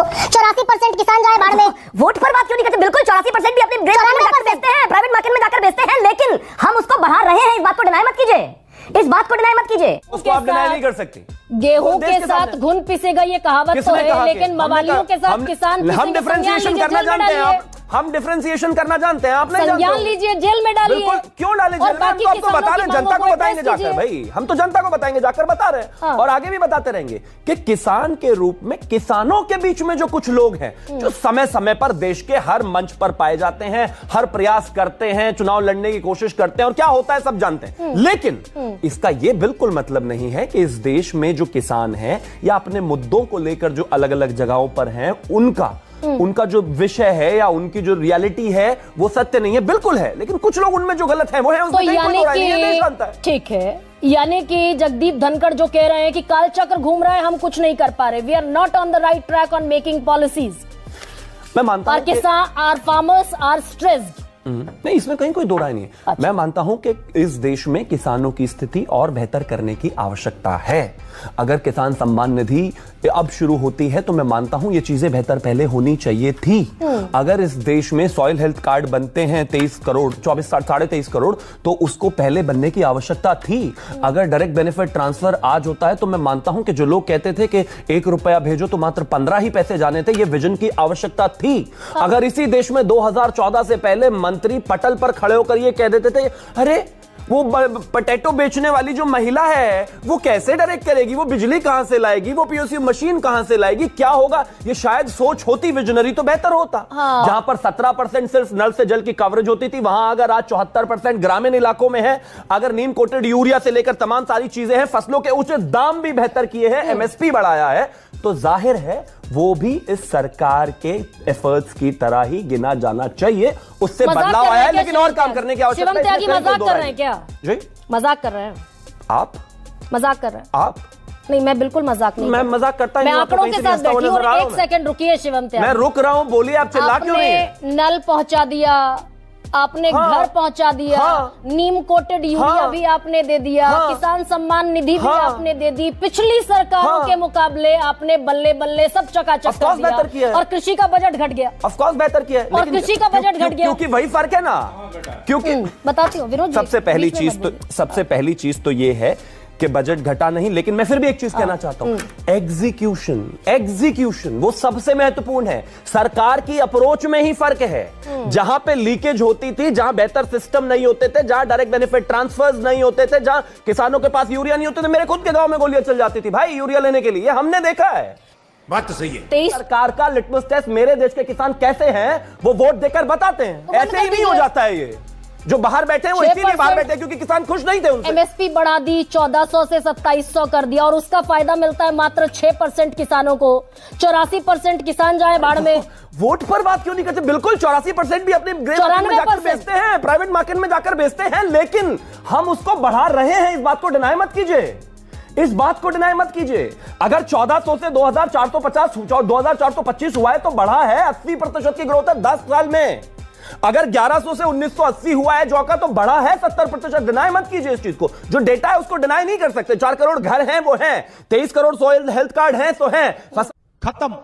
84% किसान जाए बाढ़ में। वोट पर बात क्यों नहीं करते? बिल्कुल 84% भी अपने बेचते हैं, प्राइवेट मार्केट में जाकर बेचते हैं, लेकिन हम उसको बढ़ा रहे हैं। इस बात को डिनाई मत कीजिए, इस बात को डिनाई मत कीजिए। उसको आप डिनाई नहीं कर सकती। गेहूं के साथ घुन पिसेगा ये कहावत तो है, लेकिन मवालियों के साथ किसान हम डिफरेंशिएशन करना जानते हैं आप, हम डिफरेंशिएशन करना जानते हैं, आप नहीं जानते। संज्ञान लीजिए, जेल में डालिए। बिल्कुल, क्यों डालें जेल में? हम तो आपको बता रहे हैं, जनता को बताएंगे जाकर। भाई हम तो जनता को बताएंगे जाकर, बता रहे हैं और आगे भी बताते रहेंगे कि किसान के रूप में किसानों के बीच में जो कुछ लोग हैं जो समय समय पर देश के हर मंच पर पाए जाते हैं, हर प्रयास करते हैं, चुनाव लड़ने की कोशिश करते हैं और क्या होता है सब जानते हैं। लेकिन इसका यह बिल्कुल मतलब नहीं है कि इस देश में जो किसान हैं या अपने मुद्दों को लेकर जो अलग अलग जगहों पर हैं उनका जो विषय है या उनकी जो रियलिटी है वो सत्य नहीं है। बिल्कुल है, लेकिन कुछ लोग उनमें जो गलत है वो है, तो यानी कि ठीक है, यानी कि जगदीप धनखड़ जो कह रहे हैं कि कालचक्र घूम रहा है, हम कुछ नहीं कर पा रहे, we are not on the right track on making policies. मैं मानता हूं किसान आर फार्मर्स आर स्ट्रेस्ड। नहीं, इसमें कहीं कोई दो राय नहीं है। अच्छा। मैं मानता हूं कि इस देश में किसानों की स्थिति और बेहतर करने की आवश्यकता है। अगर किसान सम्मान निधि अब शुरू होती है तो मैं मानता हूं ये चीजें बेहतर पहले होनी चाहिए थी। अगर इस देश में सॉइल हेल्थ कार्ड बनते हैं 23 करोड़ 23.5 करोड़ तो उसको पहले बनने की आवश्यकता थी। अगर डायरेक्ट बेनिफिट ट्रांसफर आज होता है तो मैं मानता हूं कि जो लोग कहते थे कि 1 रुपया भेजो तो मात्र 15 ही पैसे जाने थे, ये विजन की आवश्यकता थी। अगर इसी देश में 2014 से पहले मंत्री पटल पर खड़े होकर ये कह देते थे अरे वो पोटैटो बेचने वाली जो महिला है वो कैसे डायरेक्ट करेगी, वो बिजली कहां से लाएगी, वो पीओसी मशीन कहां से लाएगी, क्या होगा, ये शायद सोच होती विजनरी तो बेहतर होता। जहां पर 17% सिर्फ नल से जल की कवरेज होती थी वहां अगर आज 74% ग्रामीण इलाकों में है, अगर नीम कोटेड यूरिया से लेकर तमाम सारी चीजें हैं, फसलों के उचित दाम भी बेहतर किए हैं, एमएसपी बढ़ाया है, तो जाहिर है वो भी इस सरकार के एफर्ट्स की तरह ही गिना जाना चाहिए। उससे बदलाव आया है लेकिन और काम करने की आवश्यकता है। शिवम त्यागी मजाक कर रहे हैं क्या? जी मजाक कर रहे हैं आप? मजाक कर रहे हैं आप? नहीं, मैं बिल्कुल मजाक नहीं। मैं मजाक करता मैं आंकड़ों के साथ बैठी हूं। एक सेकंड रुकिए शिवम त्यागी, मैं रुक रहा हूं, बोलिए, आप चिल्ला क्यों रही हैं? नल पहुंचा दिया आपने, घर पहुंचा दिया, नीम कोटेड यूरिया भी आपने दे दिया, किसान सम्मान निधि भी आपने दे दी, पिछली सरकारों के मुकाबले आपने बल्ले बल्ले सब चकाचक कर दिया और कृषि का बजट घट गया। ऑफ कोर्स बेहतर किया है, और कृषि का बजट घट गया क्योंकि वही फर्क है ना, क्योंकि बताती हूँ विरोध। सबसे पहली चीज तो ये है कि बजट घटा नहीं, लेकिन मैं फिर भी एक चीज कहना चाहता हूं, एग्जीक्यूशन वो सबसे महत्वपूर्ण है। सरकार की अप्रोच में ही फर्क है। जहां पे लीकेज होती थी, जहां बेहतर सिस्टम नहीं होते थे, जहां डायरेक्ट बेनिफिट ट्रांसफर्स नहीं होते थे, जहां किसानों के पास यूरिया नहीं होते थे, मेरे खुद के गांव में गोलियां चल जाती थी भाई यूरिया लेने के लिए, हमने देखा है। बात तो सही है। सरकार का लिटमस टेस्ट मेरे देश के किसान कैसे हैं वो वोट देकर बताते हैं। ऐसे ही नहीं हो जाता है। ये जो बाहर बैठे हैं वो इसीलिए बाहर बैठे हैं क्योंकि किसान खुश नहीं थे उनसे। एमएसपी बढ़ा दी, 1400 से 2700 कर दिया और उसका फायदा मिलता है मात्र 6% किसानों को। 84% किसान जाए बाढ़ में। वोट पर बात क्यों नहीं करते? बिल्कुल 84% भी अपने जाकर बेचते हैं, प्राइवेट मार्केट में जाकर बेचते हैं, लेकिन हम उसको बढ़ा रहे हैं। इस बात को डिनाई मत कीजिए, इस बात को डिनाई मत कीजिए। अगर 1400 से 2450 2425 हुआ है तो बढ़ा है, 80% की ग्रोथ है 10 साल में। अगर 1100 से 1980 हुआ है जौ का तो बढ़ा है 70%। डिनाई मत कीजिए इस चीज को, जो डेटा है उसको डिनाई नहीं कर सकते। 4 करोड़ घर हैं वो हैं, 23 करोड़ सॉइल हेल्थ कार्ड हैं तो हैं। खत्म।